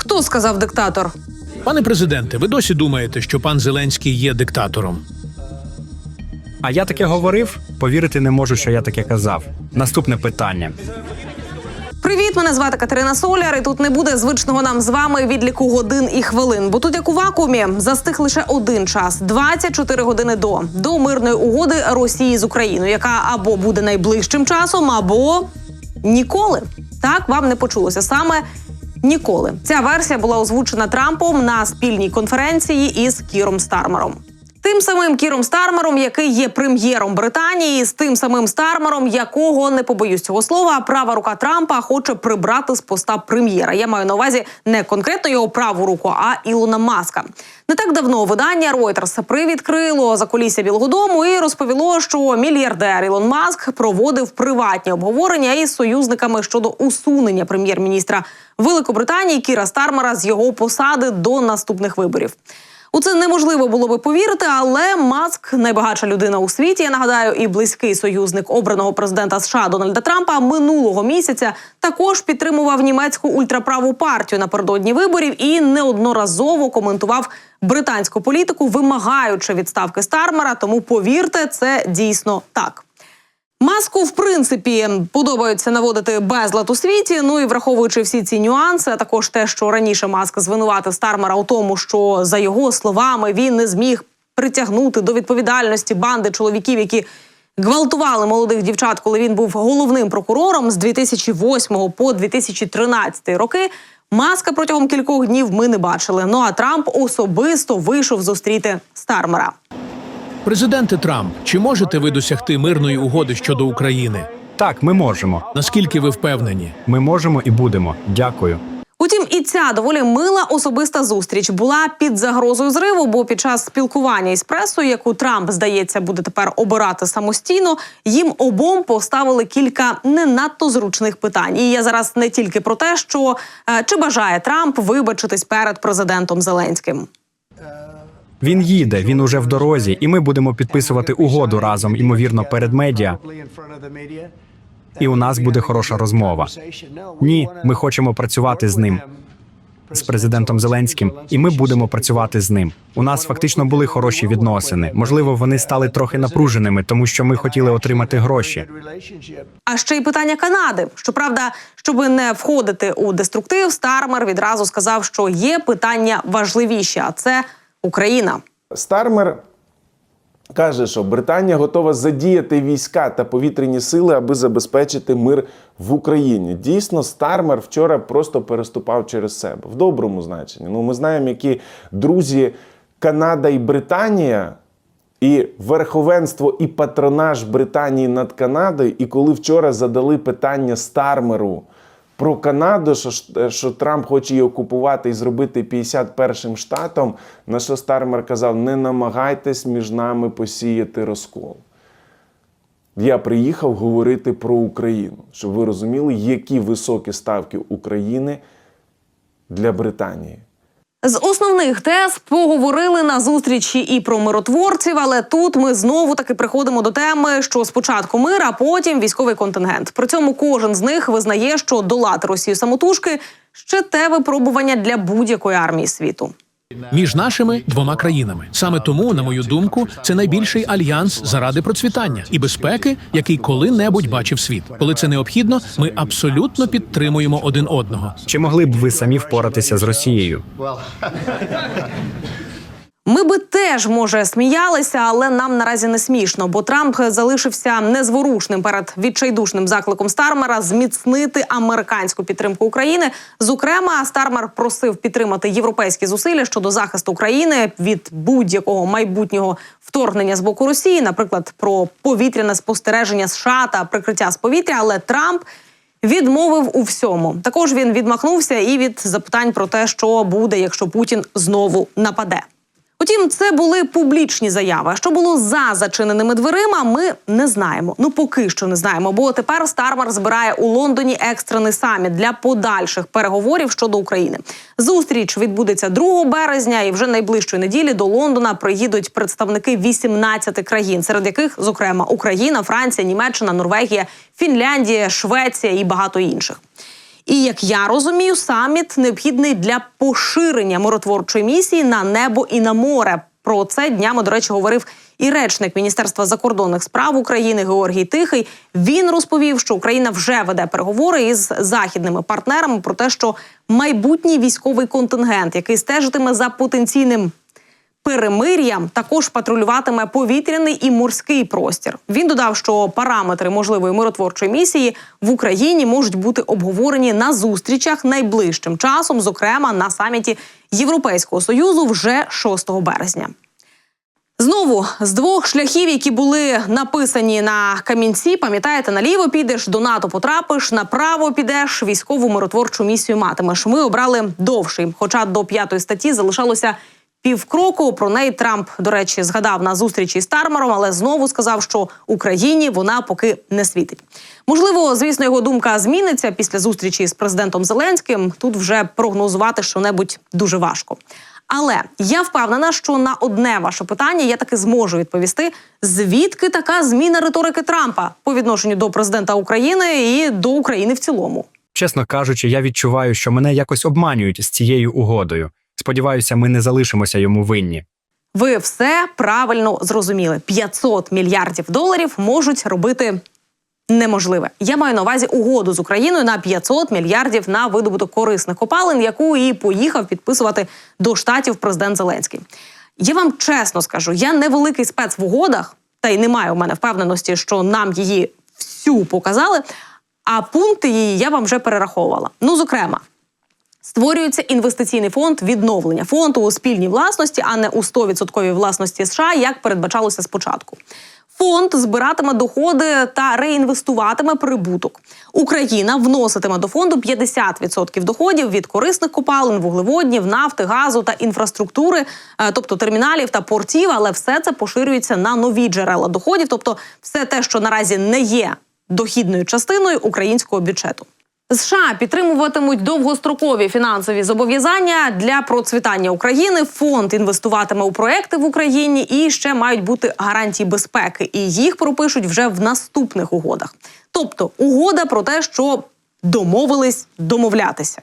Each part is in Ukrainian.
Хто сказав диктатор? Пане президенте, ви досі думаєте, що пан Зеленський є диктатором? А я таке говорив? Повірити не можу, що я таке казав. Наступне питання. Привіт, мене звати Катерина Соляр, і тут не буде звичного нам з вами відліку годин і хвилин. Бо тут, як у вакуумі, застиг лише один час – 24 години до мирної угоди Росії з Україною, яка або буде найближчим часом, або ніколи. Так, вам не почулося. Саме ніколи. Ця версія була озвучена Трампом на спільній конференції із Кіром Стармером. Тим самим Кіром Стармером, який є прем'єром Британії, з тим самим Стармером, якого, не побоюсь цього слова, права рука Трампа хоче прибрати з поста прем'єра. Я маю на увазі не конкретно його праву руку, а Ілона Маска. Не так давно видання Reuters привідкрило закулісся Білого дому і розповіло, що мільярдер Ілон Маск проводив приватні обговорення із союзниками щодо усунення прем'єр-міністра Великобританії Кіра Стармера з його посади до наступних виборів. У це неможливо було би повірити, але Маск, найбагатша людина у світі, я нагадаю, і близький союзник обраного президента США Дональда Трампа, минулого місяця також підтримував німецьку ультраправу партію напередодні виборів і неодноразово коментував британську політику, вимагаючи відставки Стармера, тому повірте, це дійсно так. Маску, в принципі, подобається наводити безлад у світі, ну і враховуючи всі ці нюанси, а також те, що раніше Маск звинуватив Стармера у тому, що, за його словами, він не зміг притягнути до відповідальності банди чоловіків, які гвалтували молодих дівчат, коли він був головним прокурором з 2008 по 2013 роки, Маска протягом кількох днів ми не бачили. Ну а Трамп особисто вийшов зустріти Стармера. Президенте Трамп, чи можете ви досягти мирної угоди щодо України? Так, ми можемо. Наскільки ви впевнені? Ми можемо і будемо. Дякую. Утім, і ця доволі мила особиста зустріч була під загрозою зриву, бо під час спілкування із пресою, яку Трамп, здається, буде тепер обирати самостійно, їм обом поставили кілька не надто зручних питань. І я зараз не тільки про те, що чи бажає Трамп вибачитись перед президентом Зеленським. Він їде, він уже в дорозі, і ми будемо підписувати угоду разом, ймовірно, перед медіа. І у нас буде хороша розмова. Ні, ми хочемо працювати з ним, з президентом Зеленським, і ми будемо працювати з ним. У нас фактично були хороші відносини. Можливо, вони стали трохи напруженими, тому що ми хотіли отримати гроші. А ще й питання Канади. Щоправда, щоб не входити у деструктив, Стармер відразу сказав, що є питання важливіші, а це Україна. Стармер каже, що Британія готова задіяти війська та повітряні сили, аби забезпечити мир в Україні. Дійсно, Стармер вчора просто переступав через себе. В доброму значенні. Ну, ми знаємо, які друзі Канада і Британія, і верховенство і патронаж Британії над Канадою. І коли вчора задали питання Стармеру про Канаду, що Трамп хоче її окупувати і зробити 51-м штатом, на що Стармер казав: не намагайтесь між нами посіяти розкол. Я приїхав говорити про Україну, щоб ви розуміли, які високі ставки України для Британії. З основних тез поговорили на зустрічі і про миротворців, але тут ми знову-таки приходимо до теми, що спочатку мир, а потім військовий контингент. При цьому кожен з них визнає, що долати Росію самотужки – ще те випробування для будь-якої армії світу. Між нашими двома країнами. Саме тому, на мою думку, це найбільший альянс заради процвітання і безпеки, який коли-небудь бачив світ. Коли це необхідно, ми абсолютно підтримуємо один одного. Чи могли б ви самі впоратися з Росією? Ми би теж, може, сміялися, але нам наразі не смішно, бо Трамп залишився незворушним перед відчайдушним закликом Стармера зміцнити американську підтримку України. Зокрема, Стармер просив підтримати європейські зусилля щодо захисту України від будь-якого майбутнього вторгнення з боку Росії, наприклад, про повітряне спостереження США та прикриття з повітря, але Трамп відмовив у всьому. Також він відмахнувся і від запитань про те, що буде, якщо Путін знову нападе. Утім, це були публічні заяви. А що було за зачиненими дверима, ми не знаємо. Ну, поки що не знаємо, бо тепер Стармер збирає у Лондоні екстрений саміт для подальших переговорів щодо України. Зустріч відбудеться 2 березня, і вже найближчої неділі до Лондона приїдуть представники 18 країн, серед яких, зокрема, Україна, Франція, Німеччина, Норвегія, Фінляндія, Швеція і багато інших. І, як я розумію, саміт необхідний для поширення миротворчої місії на небо і на море. Про це днями, до речі, говорив і речник Міністерства закордонних справ України Георгій Тихий. Він розповів, що Україна вже веде переговори із західними партнерами про те, що майбутній військовий контингент, який стежитиме за потенційним перемир'ям, також патрулюватиме повітряний і морський простір. Він додав, що параметри можливої миротворчої місії в Україні можуть бути обговорені на зустрічах найближчим часом, зокрема на саміті Європейського Союзу вже 6 березня. Знову з двох шляхів, які були написані на камінці, пам'ятаєте, наліво підеш, до НАТО потрапиш, направо підеш, військову миротворчу місію матимеш. Ми обрали довший, хоча до 5 статті залишалося півкроку. Про неї Трамп, до речі, згадав на зустрічі з Стармером, але знову сказав, що Україні вона поки не світить. Можливо, звісно, його думка зміниться після зустрічі з президентом Зеленським. Тут вже прогнозувати що-небудь дуже важко. Але я впевнена, що на одне ваше питання я таки зможу відповісти, звідки така зміна риторики Трампа по відношенню до президента України і до України в цілому. Чесно кажучи, я відчуваю, що мене якось обманюють з цією угодою. Сподіваюся, ми не залишимося йому винні. Ви все правильно зрозуміли. 500 мільярдів доларів можуть робити неможливе. Я маю на увазі угоду з Україною на 500 мільярдів на видобуток корисних копалин, яку і поїхав підписувати до Штатів президент Зеленський. Я вам чесно скажу, я не великий спец в угодах, та й немає у мене впевненості, що нам її всю показали, а пункти її я вам вже перераховувала. Ну, зокрема, створюється інвестиційний фонд відновлення. Фонд у спільній власності, а не у 100% власності США, як передбачалося спочатку. Фонд збиратиме доходи та реінвестуватиме прибуток. Україна вноситиме до фонду 50% доходів від корисних копалин, вуглеводнів, нафти, газу та інфраструктури, тобто терміналів та портів, але все це поширюється на нові джерела доходів, тобто все те, що наразі не є дохідною частиною українського бюджету. США підтримуватимуть довгострокові фінансові зобов'язання для процвітання України. Фонд інвестуватиме у проекти в Україні і ще мають бути гарантії безпеки. І їх пропишуть вже в наступних угодах. Тобто угода про те, що домовились домовлятися.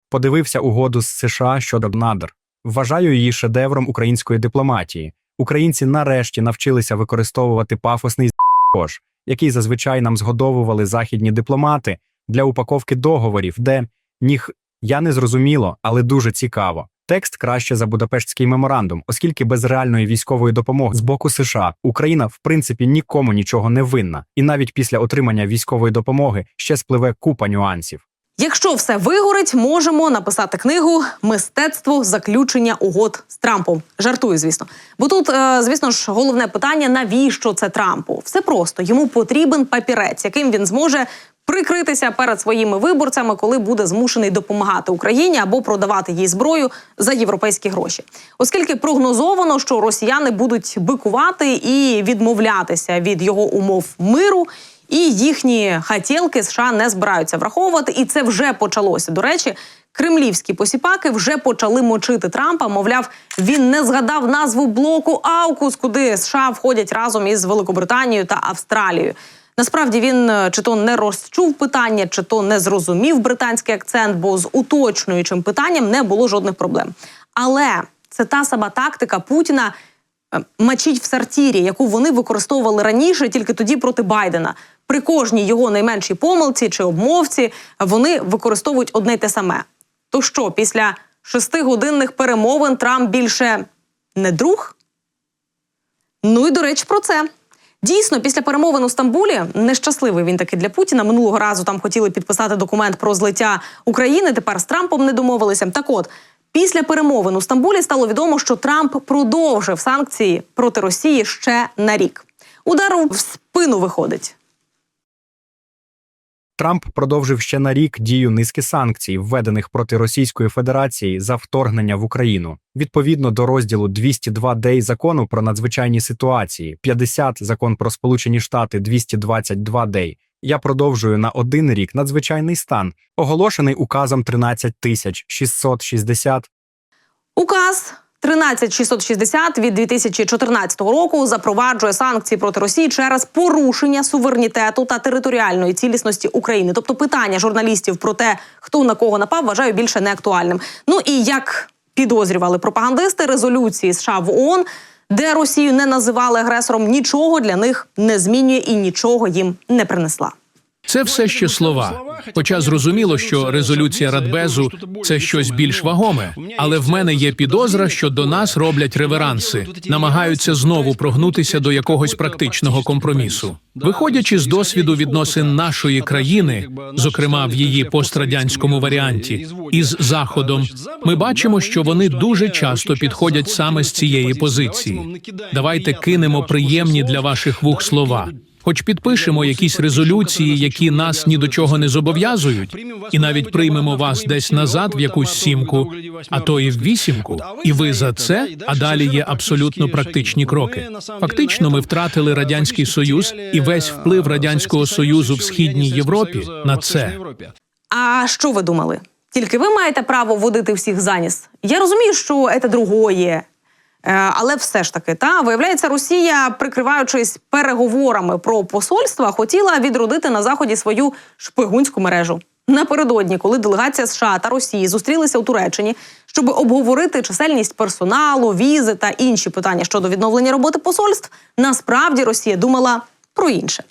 Подивився угоду з США щодо надр. Вважаю її шедевром української дипломатії. Українці нарешті навчилися використовувати пафосний «з***кош», який зазвичай нам згодовували західні дипломати, для упаковки договорів, де я не зрозуміло, але дуже цікаво. Текст краще за Будапештський меморандум, оскільки без реальної військової допомоги з боку США Україна, в принципі, нікому нічого не винна. І навіть після отримання військової допомоги ще спливе купа нюансів. Якщо все вигорить, можемо написати книгу «Мистецтво заключення угод з Трампом». Жартую, звісно. Бо тут, звісно ж, головне питання – навіщо це Трампу? Все просто. Йому потрібен папірець, яким він зможе прикритися перед своїми виборцями, коли буде змушений допомагати Україні або продавати їй зброю за європейські гроші. Оскільки прогнозовано, що росіяни будуть бикувати і відмовлятися від його умов миру, і їхні хотєлки США не збираються враховувати. І це вже почалося. До речі, кремлівські посіпаки вже почали мочити Трампа. Мовляв, він не згадав назву блоку «Аукус», куди США входять разом із Великобританією та Австралією. Насправді він чи то не розчув питання, чи то не зрозумів британський акцент, бо з уточнюючим питанням не було жодних проблем. Але це та сама тактика Путіна «мочить в сортирі», яку вони використовували раніше, тільки тоді проти Байдена. При кожній його найменшій помилці чи обмовці вони використовують одне й те саме. То що, після 6-годинних перемовин Трамп більше не друг? Ну і, до речі, про це. Дійсно, після перемовин у Стамбулі, нещасливий він таки для Путіна, минулого разу там хотіли підписати документ про злиття України, тепер з Трампом не домовилися. Так от, після перемовин у Стамбулі стало відомо, що Трамп продовжив санкції проти Росії ще на рік. Удар в спину виходить. Трамп продовжив ще на рік дію низки санкцій, введених проти Російської Федерації за вторгнення в Україну. Відповідно до розділу 202 Закону про надзвичайні ситуації, 50 Закон про Сполучені Штати 222 я продовжую на 1 рік надзвичайний стан, оголошений указом 13660. Указ 13660 від 2014 року запроваджує санкції проти Росії через порушення суверенітету та територіальної цілісності України. Тобто питання журналістів про те, хто на кого напав, вважаю більше неактуальним. Ну і як підозрювали пропагандисти, резолюції США в ООН, де Росію не називали агресором, нічого для них не змінює і нічого їм не принесла. Це все ще слова. Хоча зрозуміло, що резолюція Радбезу – це щось більш вагоме. Але в мене є підозра, що до нас роблять реверанси, намагаються знову прогнутися до якогось практичного компромісу. Виходячи з досвіду відносин нашої країни, зокрема в її пострадянському варіанті, із Заходом, ми бачимо, що вони дуже часто підходять саме з цієї позиції. Давайте кинемо приємні для ваших вух слова. Хоч підпишемо якісь резолюції, які нас ні до чого не зобов'язують, і навіть приймемо вас десь назад в якусь сімку, а то і в вісімку, і ви за це, а далі є абсолютно практичні кроки. Фактично, ми втратили Радянський Союз і весь вплив Радянського Союзу в Східній Європі на це. А що ви думали? Тільки ви маєте право водити всіх за ніс? Я розумію, що це другое. Але все ж таки, виявляється, Росія, прикриваючись переговорами про посольства, хотіла відродити на Заході свою шпигунську мережу. Напередодні, коли делегація США та Росії зустрілися у Туреччині, щоб обговорити чисельність персоналу, візи та інші питання щодо відновлення роботи посольств, насправді Росія думала про інше.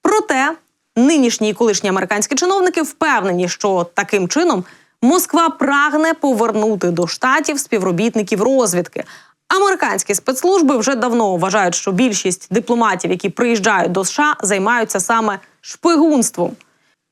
Проте нинішні і колишні американські чиновники впевнені, що таким чином Москва прагне повернути до Штатів співробітників розвідки. Американські спецслужби вже давно вважають, що більшість дипломатів, які приїжджають до США, займаються саме шпигунством.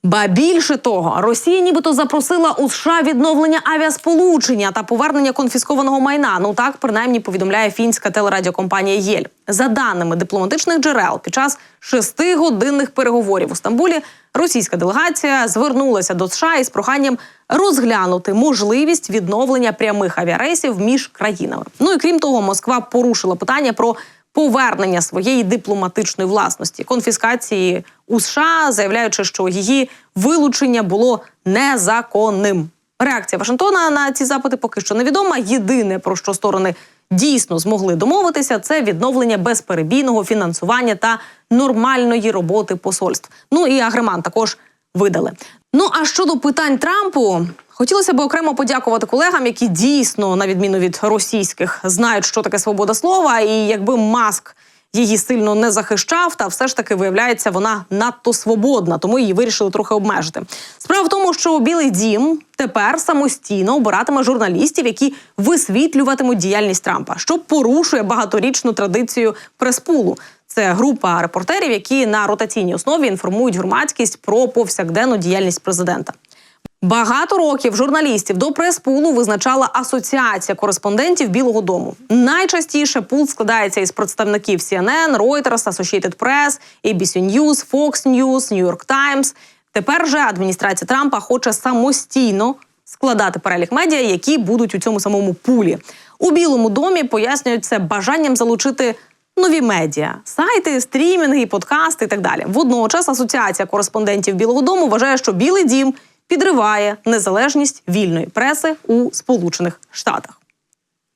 Ба більше того, Росія нібито запросила у США відновлення авіасполучення та повернення конфіскованого майна. Ну так, принаймні, повідомляє фінська телерадіокомпанія «Єль». За даними дипломатичних джерел, під час 6-годинних переговорів у Стамбулі російська делегація звернулася до США із проханням розглянути можливість відновлення прямих авіарейсів між країнами. Ну і крім того, Москва порушила питання про повернення своєї дипломатичної власності, конфіскації у США, заявляючи, що її вилучення було незаконним. Реакція Вашингтона на ці запити поки що невідома. Єдине, про що сторони дійсно змогли домовитися, це відновлення безперебійного фінансування та нормальної роботи посольств. Ну і агремант також видали. Ну а щодо питань Трампу, хотілося б окремо подякувати колегам, які дійсно, на відміну від російських, знають, що таке свобода слова, і якби Маск її сильно не захищав, та все ж таки, виявляється, вона надто свободна, тому її вирішили трохи обмежити. Справа в тому, що Білий дім тепер самостійно обиратиме журналістів, які висвітлюватимуть діяльність Трампа, що порушує багаторічну традицію прес-пулу. Це група репортерів, які на ротаційній основі інформують громадськість про повсякденну діяльність президента. Багато років журналістів до прес-пулу визначала Асоціація кореспондентів Білого дому. Найчастіше пул складається із представників CNN, Reuters, Associated Press, ABC News, Fox News, New York Times. Тепер же адміністрація Трампа хоче самостійно складати перелік медіа, які будуть у цьому самому пулі. У Білому домі пояснюють це бажанням залучити нові медіа, сайти, стрімінги, подкасти і так далі. Водночас Асоціація кореспондентів Білого дому вважає, що Білий дім підриває незалежність вільної преси у Сполучених Штатах.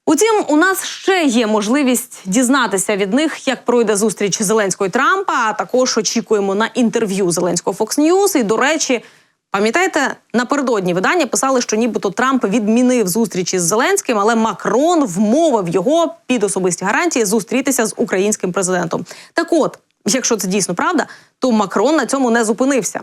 Утім, у нас ще є можливість дізнатися від них, як пройде зустріч Зеленського і Трампа, а також очікуємо на інтерв'ю Зеленського Fox News. І, до речі, пам'ятаєте, напередодні видання писали, що нібито Трамп відмінив зустрічі з Зеленським, але Макрон вмовив його під особисті гарантії зустрітися з українським президентом. Так от, якщо це дійсно правда, то Макрон на цьому не зупинився.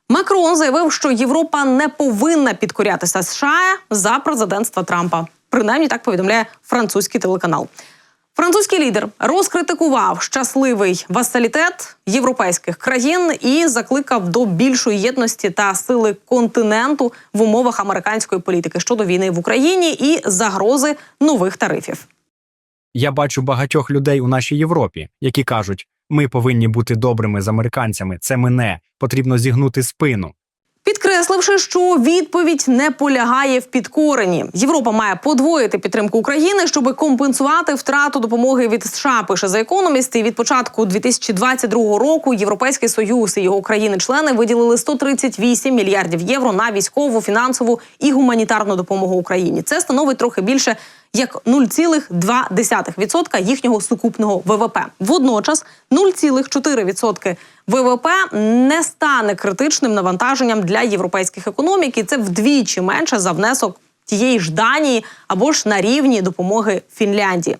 Макрон заявив, що Європа не повинна підкорятися США за президентства Трампа. Принаймні, так повідомляє французький телеканал. Французький лідер розкритикував щасливий васалітет європейських країн і закликав до більшої єдності та сили континенту в умовах американської політики щодо війни в Україні і загрози нових тарифів. Я бачу багатьох людей у нашій Європі, які кажуть, ми повинні бути добрими з американцями, це мене, потрібно зігнути спину. Підкресливши, що відповідь не полягає в підкоренні. Європа має подвоїти підтримку України, щоб компенсувати втрату допомоги від США, пише The Economist. І від початку 2022 року Європейський Союз і його країни-члени виділили 138 мільярдів євро на військову, фінансову і гуманітарну допомогу Україні. Це становить трохи більше як 0,2% їхнього сукупного ВВП. Водночас 0,4% ВВП не стане критичним навантаженням для європейських економік, і це вдвічі менше за внесок тієї ж Данії або ж на рівні допомоги Фінляндії.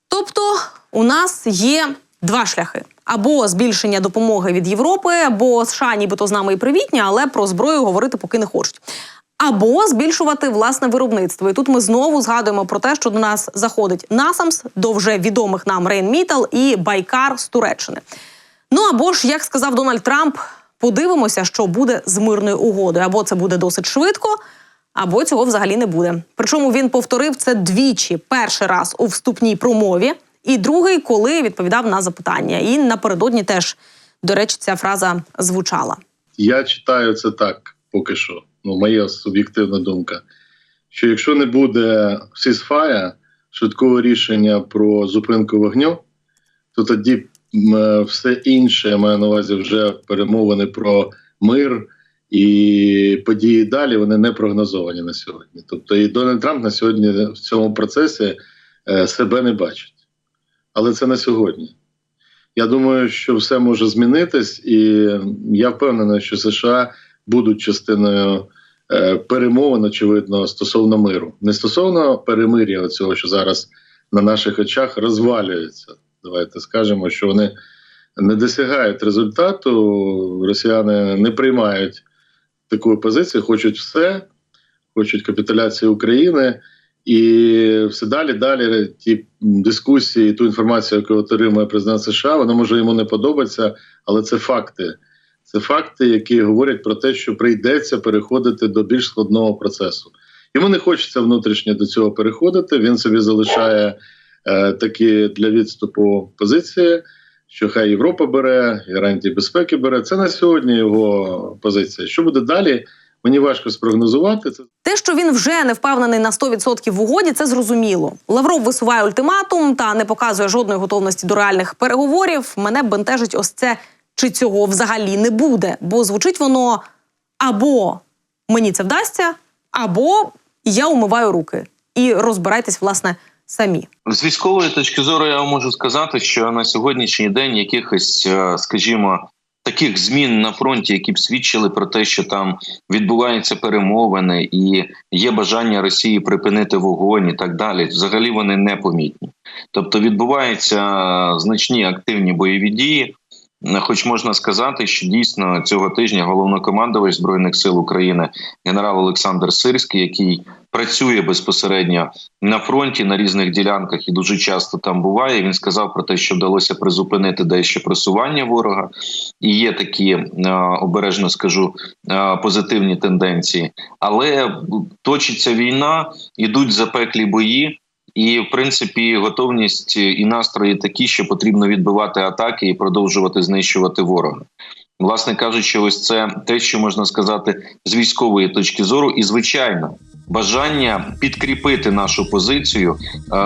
Тобто у нас є два шляхи. Або збільшення допомоги від Європи, або США нібито з нами і привітні, але про зброю говорити поки не хочуть. Або збільшувати власне виробництво. І тут ми знову згадуємо про те, що до нас заходить Насамс, до вже відомих нам Рейнмітал і Байкар з Туреччини. Ну або ж, як сказав Дональд Трамп, подивимося, що буде з мирною угодою. Або це буде досить швидко, або цього взагалі не буде. Причому він повторив це двічі. Перший раз у вступній промові, і другий, коли відповідав на запитання. І напередодні теж, до речі, ця фраза звучала. Я читаю це так, поки що. Моя суб'єктивна думка, що якщо не буде ceasefire, швидкого рішення про зупинку вогню, то тоді все інше, я маю на увазі вже перемовини про мир і події далі, вони не прогнозовані на сьогодні. Тобто і Дональд Трамп на сьогодні в цьому процесі себе не бачить. Але це на сьогодні. Я думаю, що все може змінитись, і я впевнений, що США будуть частиною перемовин, очевидно, стосовно миру. Не стосовно перемир'я цього, що зараз на наших очах розвалюється. Давайте скажемо, що вони не досягають результату, росіяни не приймають таку позицію, хочуть все, хочуть капітуляції України. І все далі ті дискусії, ту інформацію, яку отримує президент США, вона може йому не подобатися, але це факти. Це факти, які говорять про те, що прийдеться переходити до більш складного процесу. Йому не хочеться внутрішньо до цього переходити, він собі залишає такі для відступу позиції, що хай Європа бере, гарантії безпеки бере. Це на сьогодні його позиція. Що буде далі, мені важко спрогнозувати. Те, що він вже не впевнений на 100% в угоді, це зрозуміло. Лавров висуває ультиматум та не показує жодної готовності до реальних переговорів. Мене бентежить ось це, чи цього взагалі не буде. Бо звучить воно або мені це вдасться, або я умиваю руки. І розбирайтесь, власне, самі. З військової точки зору я можу сказати, що на сьогоднішній день якихось, скажімо, таких змін на фронті, які б свідчили про те, що там відбуваються перемовини і є бажання Росії припинити вогонь і так далі, взагалі вони непомітні. Тобто відбуваються значні активні бойові дії, хоч можна сказати, що дійсно цього тижня головнокомандувач Збройних сил України генерал Олександр Сирський, який працює безпосередньо на фронті, на різних ділянках і дуже часто там буває, він сказав про те, що вдалося призупинити дещо просування ворога. І є такі, обережно скажу, позитивні тенденції. Але точиться війна, ідуть запеклі бої, і, в принципі, готовність і настрої такі, що потрібно відбивати атаки і продовжувати знищувати ворога. Власне кажучи, ось це те, що можна сказати з військової точки зору. І, звичайно, бажання підкріпити нашу позицію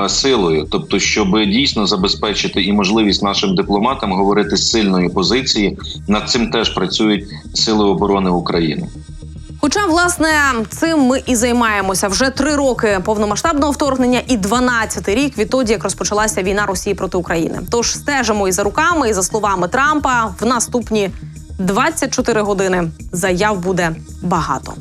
силою, тобто, щоб дійсно забезпечити і можливість нашим дипломатам говорити з сильної позиції. Над цим теж працюють Сили оборони України. Хоча, власне, цим ми і займаємося. Вже 3 роки повномасштабного вторгнення і 12-й рік відтоді, як розпочалася війна Росії проти України. Тож стежимо і за руками, і за словами Трампа. В наступні 24 години заяв буде багато.